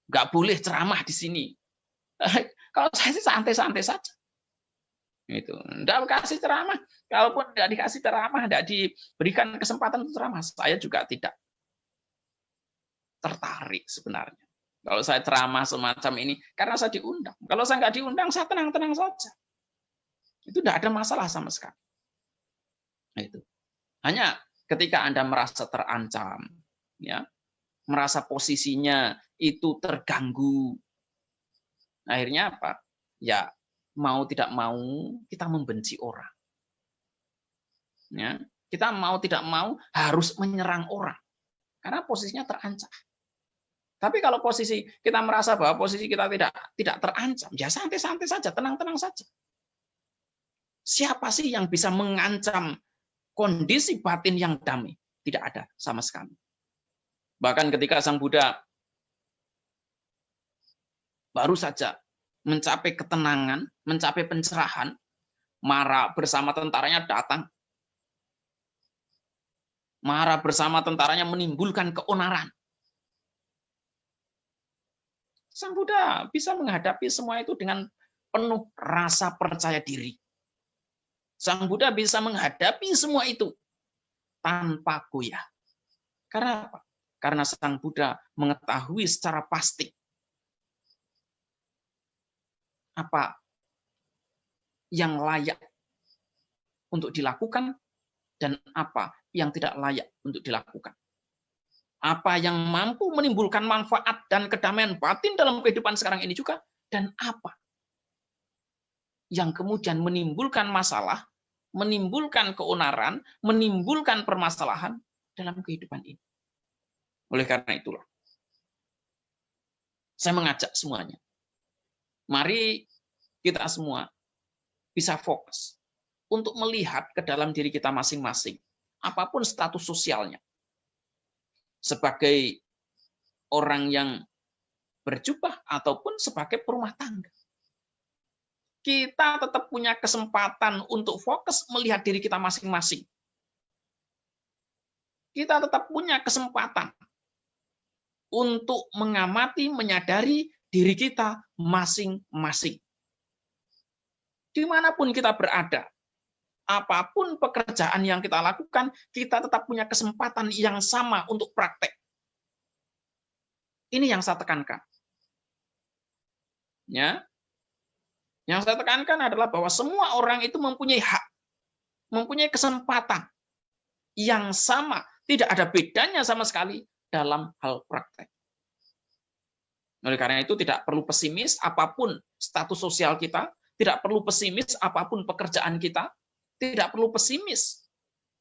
Nggak boleh ceramah di sini. Kalau saya sih santai-santai saja. Itu. Nggak kasih ceramah. Kalaupun nggak dikasih ceramah, nggak diberikan kesempatan untuk ceramah, saya juga tidak tertarik sebenarnya. Kalau saya ceramah semacam ini, karena saya diundang. Kalau saya nggak diundang, saya tenang-tenang saja. Itu tidak ada masalah sama sekali. Itu. Hanya ketika Anda merasa terancam, ya, merasa posisinya itu terganggu, akhirnya apa? Ya, mau tidak mau kita membenci orang. Ya, kita mau tidak mau harus menyerang orang karena posisinya terancam. Tapi kalau posisi kita merasa bahwa posisi kita tidak terancam, ya santai-santai saja, tenang-tenang saja. Siapa sih yang bisa mengancam kondisi batin yang damai? Tidak ada sama sekali. Bahkan ketika Sang Buddha baru saja mencapai ketenangan, mencapai pencerahan, Mara bersama tentaranya datang. Mara bersama tentaranya menimbulkan keonaran. Sang Buddha bisa menghadapi semua itu dengan penuh rasa percaya diri. Sang Buddha bisa menghadapi semua itu tanpa goyah. Karena apa? Karena Sang Buddha mengetahui secara pasti apa yang layak untuk dilakukan dan apa yang tidak layak untuk dilakukan. Apa yang mampu menimbulkan manfaat dan kedamaian batin dalam kehidupan sekarang ini juga, dan apa yang kemudian menimbulkan masalah, menimbulkan keonaran, menimbulkan permasalahan dalam kehidupan ini. Oleh karena itulah, saya mengajak semuanya, mari kita semua bisa fokus untuk melihat ke dalam diri kita masing-masing, apapun status sosialnya. Sebagai orang yang berjubah ataupun sebagai perumah tangga. Kita tetap punya kesempatan untuk fokus melihat diri kita masing-masing. Kita tetap punya kesempatan untuk mengamati, menyadari diri kita masing-masing. Dimanapun kita berada, apapun pekerjaan yang kita lakukan, kita tetap punya kesempatan yang sama untuk praktek. Ini yang saya tekankan. Ya. Yang saya tekankan adalah bahwa semua orang itu mempunyai hak mempunyai kesempatan yang sama, tidak ada bedanya sama sekali dalam hal praktek. Oleh karena itu tidak perlu pesimis apapun status sosial kita, tidak perlu pesimis apapun pekerjaan kita, tidak perlu pesimis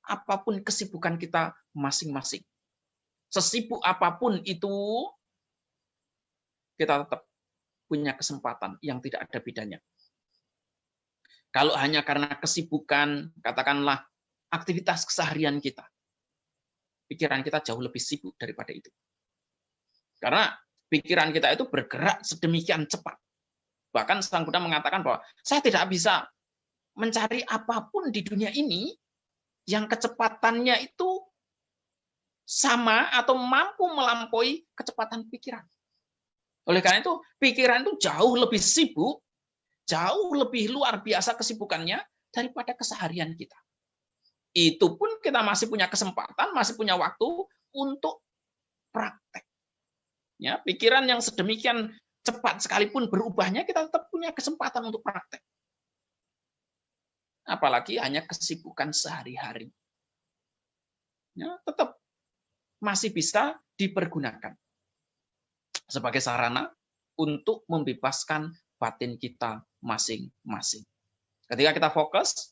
apapun kesibukan kita masing-masing. Sesibuk apapun itu, kita tetap punya kesempatan yang tidak ada bedanya. Kalau hanya karena kesibukan, katakanlah aktivitas keseharian kita, pikiran kita jauh lebih sibuk daripada itu. Karena pikiran kita itu bergerak sedemikian cepat. Bahkan Sang Buddha mengatakan bahwa saya tidak bisa mencari apapun di dunia ini yang kecepatannya itu sama atau mampu melampaui kecepatan pikiran. Oleh karena itu, pikiran itu jauh lebih sibuk, jauh lebih luar biasa kesibukannya daripada keseharian kita. Itu pun kita masih punya kesempatan, masih punya waktu untuk praktek. Ya, pikiran yang sedemikian cepat sekalipun berubahnya, kita tetap punya kesempatan untuk praktek. Apalagi hanya kesibukan sehari-hari. Ya, tetap masih bisa dipergunakan sebagai sarana untuk membebaskan batin kita masing-masing. Ketika kita fokus,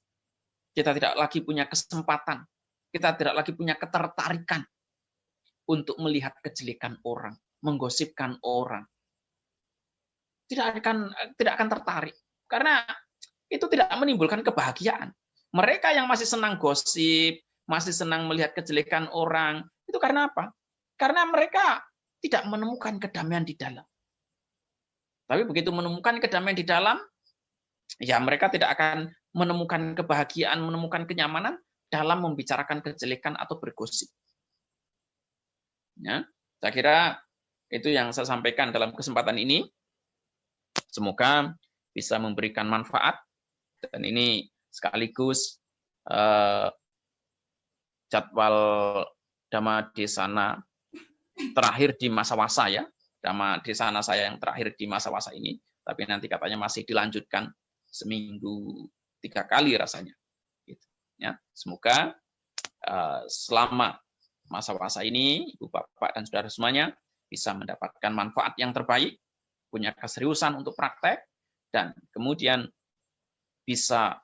kita tidak lagi punya kesempatan, kita tidak lagi punya ketertarikan untuk melihat kejelekan orang, menggosipkan orang. Tidak akan tertarik, karena itu tidak menimbulkan kebahagiaan. Mereka yang masih senang gosip, masih senang melihat kejelekan orang, itu karena apa? Karena mereka tidak menemukan kedamaian di dalam. Tapi begitu menemukan kedamaian di dalam, ya mereka tidak akan menemukan kebahagiaan, menemukan kenyamanan dalam membicarakan kejelekan atau bergosip. Ya, saya kira itu yang saya sampaikan dalam kesempatan ini. Semoga bisa memberikan manfaat, dan ini sekaligus jadwal Dhamma Desana terakhir di masa wasa ya, Dhamma Desana saya yang terakhir di masa wasa ini, tapi nanti katanya masih dilanjutkan seminggu 3 kali rasanya. Gitu. Ya, semoga selama masa wasa ini, Ibu Bapak dan Saudara semuanya bisa mendapatkan manfaat yang terbaik, punya keseriusan untuk praktek, dan kemudian bisa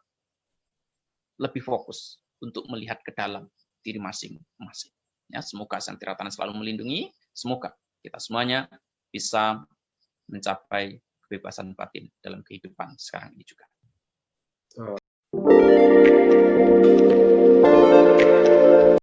lebih fokus untuk melihat ke dalam diri masing-masing. Ya, semoga Sang Tiratana selalu melindungi, semoga kita semuanya bisa mencapai kebebasan batin dalam kehidupan sekarang ini juga.